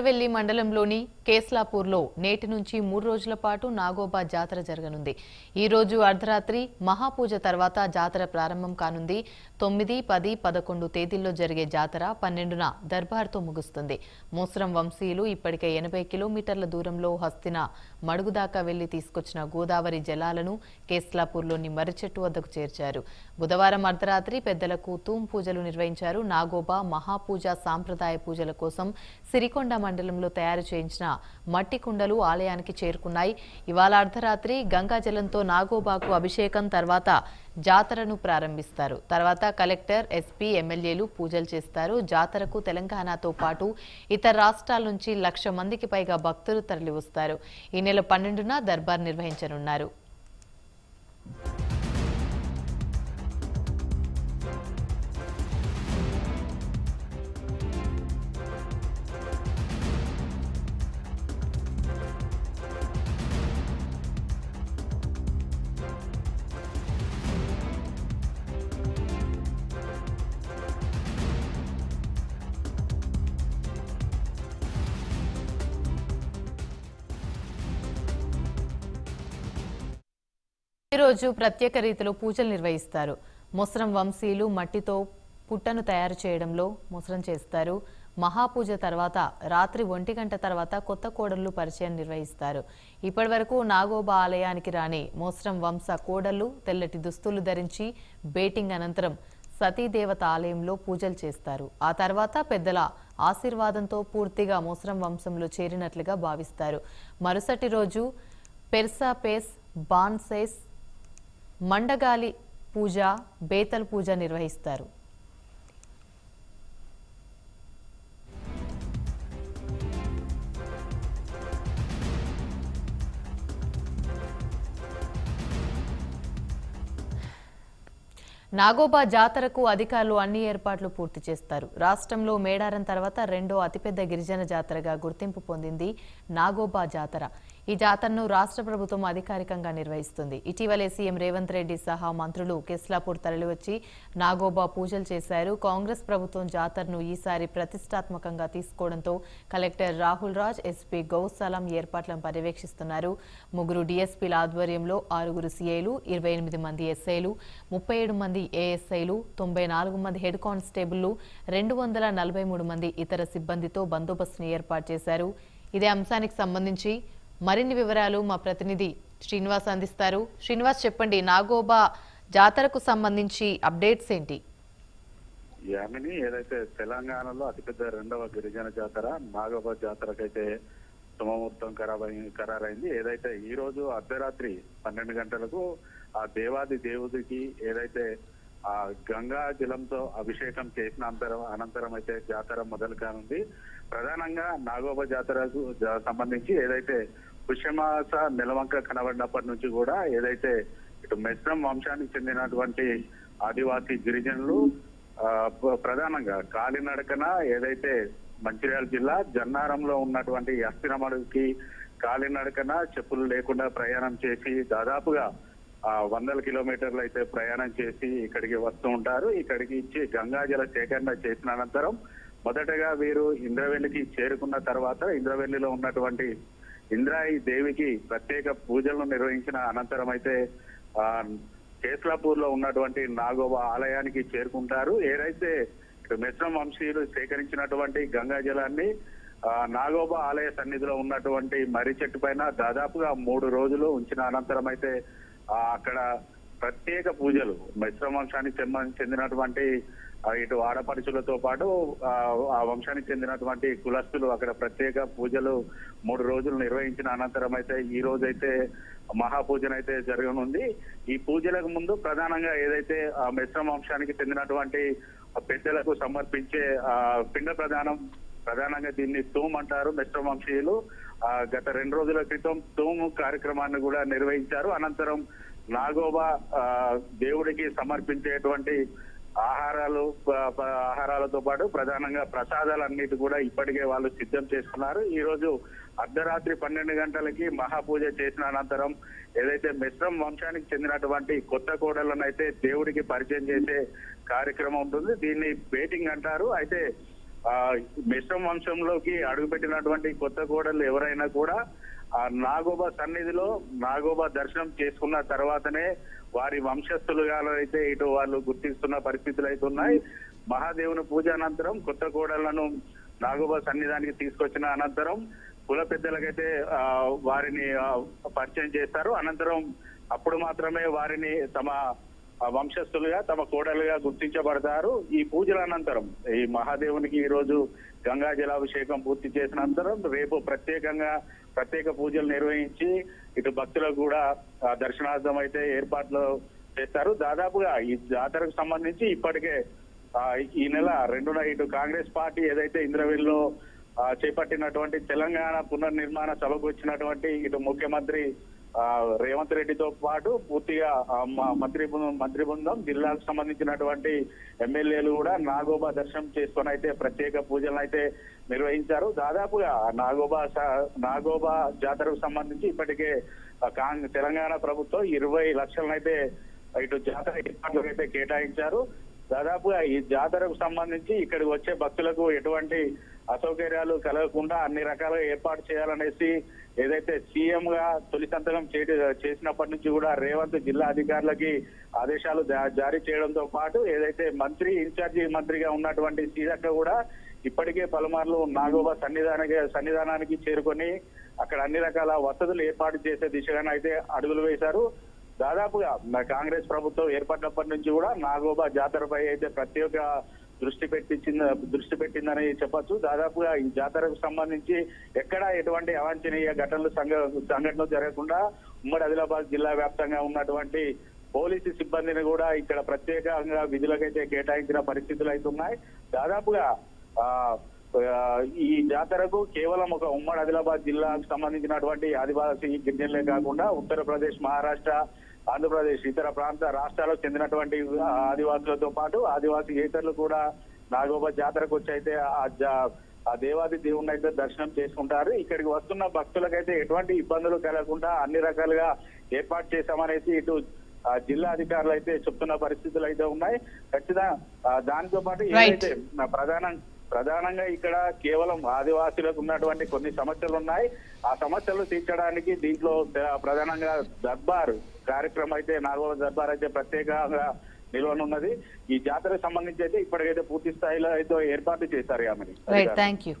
వెల్లి మండలంలోని కేస్లాపూర్లో నేటి నుంచి 3 రోజుల పాటు నాగోబా జాతర జరగనుంది. ఈ రోజు అర్ధరాత్రి మహాపూజ తర్వాత జాతర ప్రారంభం కానుంది. 9, 10, 11 తేదీల్లో జరిగే జాతర 12న దర్బార్తో ముగుస్తుంది. మోస్రం వంశీయులు ఇప్పటికే 80 కిలోమీటర్ల దూరంలో హస్తిన మడుగు దాకా వెళ్లి తీసుకొచ్చిన గోదావరి జలాలను కేస్లాపూర్లోని మర్రిచెట్టు వద్దకు చేర్చారు. బుధవారం అర్ధరాత్రి పెద్దలకు తూం పూజలు నిర్వహించారు. నాగోబా మహాపూజ సాంప్రదాయ పూజల కోసం సిరికొండ మండలంలో తయారు చేయించిన మట్టి కుండలు ఆలయానికి చేరుకున్నాయి. ఇవాళ అర్ధరాత్రి గంగాజలంతో నాగోబాకు అభిషేకం తర్వాత జాతరను ప్రారంభిస్తారు. తర్వాత కలెక్టర్, ఎస్పీ, ఎమ్మెల్యేలు పూజలు చేస్తారు. జాతరకు తెలంగాణతో పాటు ఇతర రాష్ట్రాల నుంచి 1,00,000 మందికి పైగా భక్తులు తరలివస్తారు. ఈ నెల 12న దర్బార్ నిర్వహించనున్నారు. ఈరోజు ప్రత్యేక రీతిలో పూజలు నిర్వహిస్తారు. మోస్రం వంశీయులు మట్టితో పుట్టను తయారు చేయడంలో మోస్రం చేస్తారు. మహాపూజ తర్వాత రాత్రి 1 గంట తర్వాత కొత్త కోడళ్లు పరిచయం నిర్వహిస్తారు. ఇప్పటి వరకు నాగోబా ఆలయానికి రాని మోస్రం వంశ కోడళ్లు తెల్లటి దుస్తులు ధరించి బేటింగ్ అనంతరం సతీదేవత ఆలయంలో పూజలు చేస్తారు. ఆ తర్వాత పెద్దల ఆశీర్వాదంతో పూర్తిగా మోస్రం వంశంలో చేరినట్లుగా భావిస్తారు. మరుసటి రోజు పెర్సాపేస్, బాన్సైస్, మండగాలి పూజ, బేతల్ పూజ నిర్వహిస్తారు. నాగోబా జాతరకు అధికారులు అన్ని ఏర్పాట్లు పూర్తి చేస్తారు. రాష్ట్రంలో మేడారం తర్వాత రెండో అతిపెద్ద గిరిజన జాతరగా గుర్తింపు పొందింది నాగోబా జాతర. ఈ జాతరను రాష్ట్ర ప్రభుత్వం అధికారికంగా నిర్వహిస్తుంది. ఇటీవలే సీఎం రేవంత్ రెడ్డి సహా మంత్రులు కేస్లాపూర్ తరలివచ్చి నాగోబా పూజలు చేశారు. కాంగ్రెస్ ప్రభుత్వం జాతరను ఈసారి ప్రతిష్టాత్మకంగా తీసుకోవడంతో కలెక్టర్ రాహుల్ రాజ్, ఎస్పీ గౌసలాం ఏర్పాట్లను పర్యవేక్షిస్తున్నారు. 3 డీఎస్పీల ఆధ్వర్యంలో 6 సీఐలు, 28 మంది ఎస్ఐలు, 37 మంది ఏఎస్ఐలు, 94 మంది హెడ్ కానిస్టేబుళ్లు, 243 మంది ఇతర సిబ్బందితో బందోబస్తును ఏర్పాటు చేశారు. ఇదే అంశానికి సంబంధించి మరిన్ని వివరాలు మా ప్రతినిధి శ్రీనివాస్ అందిస్తారు. శ్రీనివాస్, చెప్పండి, నాగోబా జాతరకు సంబంధించి అప్డేట్స్ ఏంటి? యామిని, ఏదైతే తెలంగాణలో అతిపెద్ద రెండవ గిరిజన జాతర నాగోబా జాతరకైతే శుభముహూర్తం ఖరారైంది. ఏదైతే ఈ రోజు అర్ధరాత్రి 12 గంటలకు ఆ దేవాది దేవుడికి ఏదైతే ఆ గంగా జలంతో అభిషేకం చేసిన అనంతరం అయితే జాతర మొదలు కానుంది. ప్రధానంగా నాగోబా జాతరకు సంబంధించి ఏదైతే పుష్యమాస నెలవంక కనబడినప్పటి నుంచి కూడా ఏదైతే ఇటు మెస్రం వంశానికి చెందినటువంటి ఆదివాసీ గిరిజనులు ప్రధానంగా కాలినడకన ఏదైతే మంచిర్యాల జిల్లా జన్నారంలో ఉన్నటువంటి హస్తినమడుగుకి కాలినడకన చెప్పులు లేకుండా ప్రయాణం చేసి దాదాపుగా 100 కిలోమీటర్లు అయితే ప్రయాణం చేసి ఇక్కడికి వస్తూ ఉంటారు. ఇక్కడికి ఇచ్చి గంగాజల సేకరణ చేసిన అనంతరం మొదటగా వీరు ఇంద్రవెల్లికి చేరుకున్న తర్వాత ఇంద్రవెల్లిలో ఉన్నటువంటి ఇంద్రాయి దేవికి ప్రత్యేక పూజలను నిర్వహించిన అనంతరం అయితే కేస్లాపూర్ లో ఉన్నటువంటి నాగోబా ఆలయానికి చేరుకుంటారు. ఏదైతే మెస్రం వంశీయులు సేకరించినటువంటి గంగా జలాన్ని నాగోబా ఆలయ సన్నిధిలో ఉన్నటువంటి మర్రి చెట్టు పైన దాదాపుగా 3 రోజులు ఉంచిన అనంతరం అయితే అక్కడ ప్రత్యేక పూజలు మెస్రం వంశానికి చెందినటువంటి ఇటు ఆడపడుచులతో పాటు ఆ వంశానికి చెందినటువంటి కులస్తులు అక్కడ ప్రత్యేక పూజలు 3 రోజులు నిర్వహించిన అనంతరం అయితే ఈ రోజైతే మహాపూజన అయితే జరగనుంది. ఈ పూజలకు ముందు ప్రధానంగా ఏదైతే ఆ మెస్రం వంశానికి చెందినటువంటి పెద్దలకు సమర్పించే పిండ ప్రధానంగా దీన్ని తూమ్ అంటారు మెస్రం వంశీయులు. గత 2 రోజుల క్రితం తూము కార్యక్రమాన్ని కూడా నిర్వహించారు. అనంతరం నాగోబా దేవుడికి సమర్పించేటువంటి ఆహారాలతో పాటు ప్రధానంగా ప్రసాదాలన్నిటి కూడా ఇప్పటికే వాళ్ళు సిద్ధం చేసుకున్నారు. ఈ రోజు అర్ధరాత్రి 12 గంటలకి మహాపూజ చేసిన అనంతరం ఏదైతే మెస్రం వంశానికి చెందినటువంటి కొత్త కోడలను అయితే దేవుడికి పరిచయం చేసే కార్యక్రమం ఉంటుంది. దీన్ని బేటింగ్ అంటారు. అయితే ఆ మిశ్రమ వంశంలోకి అడుగుపెట్టినటువంటి కొత్త కోడళ్ళు ఎవరైనా కూడా ఆ నాగోబా సన్నిధిలో నాగోబా దర్శనం చేసుకున్న తర్వాతనే వారి వంశస్థులుగా అయితే ఇటు వాళ్ళు గుర్తిస్తున్న పరిస్థితులు అయితే ఉన్నాయి. మహాదేవుని పూజ అనంతరం కొత్త కోడళ్లను నాగోబా సన్నిధానికి తీసుకొచ్చిన అనంతరం కుల పెద్దలకైతే వారిని పరిచయం చేస్తారు. అనంతరం అప్పుడు మాత్రమే వారిని తమ వంశస్థులుగా తమ కోడలుగా గుర్తించబడతారు. ఈ పూజల అనంతరం ఈ మహాదేవునికి ఈ రోజు గంగా జలాభిషేకం పూర్తి చేసిన అనంతరం రేపు ప్రత్యేక పూజలు నిర్వహించి ఇటు భక్తులకు కూడా దర్శనార్థం అయితే ఏర్పాట్లు చేస్తారు. దాదాపుగా ఈ జాతరకు సంబంధించి ఇప్పటికే ఈ నెల 2న ఇటు కాంగ్రెస్ పార్టీ ఏదైతే ఇంద్రవెల్లో చేపట్టినటువంటి తెలంగాణ పునర్నిర్మాణ సభకు వచ్చినటువంటి ఇటు ముఖ్యమంత్రి రేవంత్ రెడ్డితో పాటు పూర్తిగా మంత్రి బృందం జిల్లాకు సంబంధించినటువంటి ఎమ్మెల్యేలు కూడా నాగోబా దర్శనం చేసుకొని అయితే ప్రత్యేక పూజలను అయితే నిర్వహించారు. దాదాపుగా నాగోబా జాతరకు సంబంధించి ఇప్పటికే తెలంగాణ ప్రభుత్వం 20 లక్షలను అయితే ఇటు జాతర ఏర్పాట్లకు అయితే కేటాయించారు. దాదాపుగా ఈ జాతరకు సంబంధించి ఇక్కడికి వచ్చే భక్తులకు ఎటువంటి అసౌకర్యాలు కలగకుండా అన్ని రకాలుగా ఏర్పాటు చేయాలనేసి ఏదైతే సీఎం గా తొలి సంతకం చేసినప్పటి నుంచి కూడా రేవంత్ జిల్లా అధికారులకి ఆదేశాలు జారీ చేయడంతో పాటు ఏదైతే ఇన్ఛార్జి మంత్రిగా ఉన్నటువంటి సీతక్క కూడా ఇప్పటికే పలుమార్లు నాగోబా సన్నిధానానికి చేరుకొని అక్కడ అన్ని రకాల వసతులు ఏర్పాటు చేసే దిశగానే అయితే అడుగులు వేశారు. దాదాపుగా కాంగ్రెస్ ప్రభుత్వం ఏర్పడినప్పటి నుంచి కూడా నాగోబా జాతరపై అయితే ప్రత్యేక దృష్టి పెట్టిందని చెప్పొచ్చు. దాదాపుగా ఈ జాతరకు సంబంధించి ఎక్కడా ఎటువంటి అవాంఛనీయ సంఘటనలు జరగకుండా ఉమ్మడి ఆదిలాబాద్ జిల్లా వ్యాప్తంగా ఉన్నటువంటి పోలీసు సిబ్బందిని కూడా ఇక్కడ ప్రత్యేకంగా విధులకైతే కేటాయించిన పరిస్థితులు అయితే ఉన్నాయి. దాదాపుగా ఈ జాతరకు కేవలం ఒక ఉమ్మడి ఆదిలాబాద్ జిల్లాకు సంబంధించినటువంటి ఆదివాసీ గిరిజనులే కాకుండా ఉత్తరప్రదేశ్, మహారాష్ట్ర, ఆంధ్రప్రదేశ్ ఇతర ప్రాంత రాష్ట్రాలకు చెందినటువంటి ఆదివాసులతో పాటు ఆదివాసీయేతరులు కూడా నాగోబా జాతరకు వచ్చి అయితే ఆ దేవాది దేవుణ్ణి అయితే దర్శనం చేసుకుంటారు. ఇక్కడికి వస్తున్న భక్తులకైతే ఎటువంటి ఇబ్బందులు కలగకుండా అన్ని రకాలుగా ఏర్పాటు చేశామనేసి ఇటు జిల్లా అధికారులు అయితే చెప్తున్న పరిస్థితులు అయితే ఉన్నాయి. ఖచ్చితంగా దానితో పాటు ఏదైతే ప్రధానంగా ఇక్కడ కేవలం ఆదివాసీలకు ఉన్నటువంటి కొన్ని సమస్యలు ఉన్నాయి. ఆ సమస్యలు తీర్చడానికి దీంట్లో ప్రధానంగా దర్బార్ కార్యక్రమం అయితే నాగోబా దర్బార్ అయితే ప్రత్యేకంగా నిల్వనున్నది. ఈ జాతరకు సంబంధించి అయితే ఇప్పటికైతే పూర్తి స్థాయిలో అయితే ఏర్పాటు చేశారు. Thank you.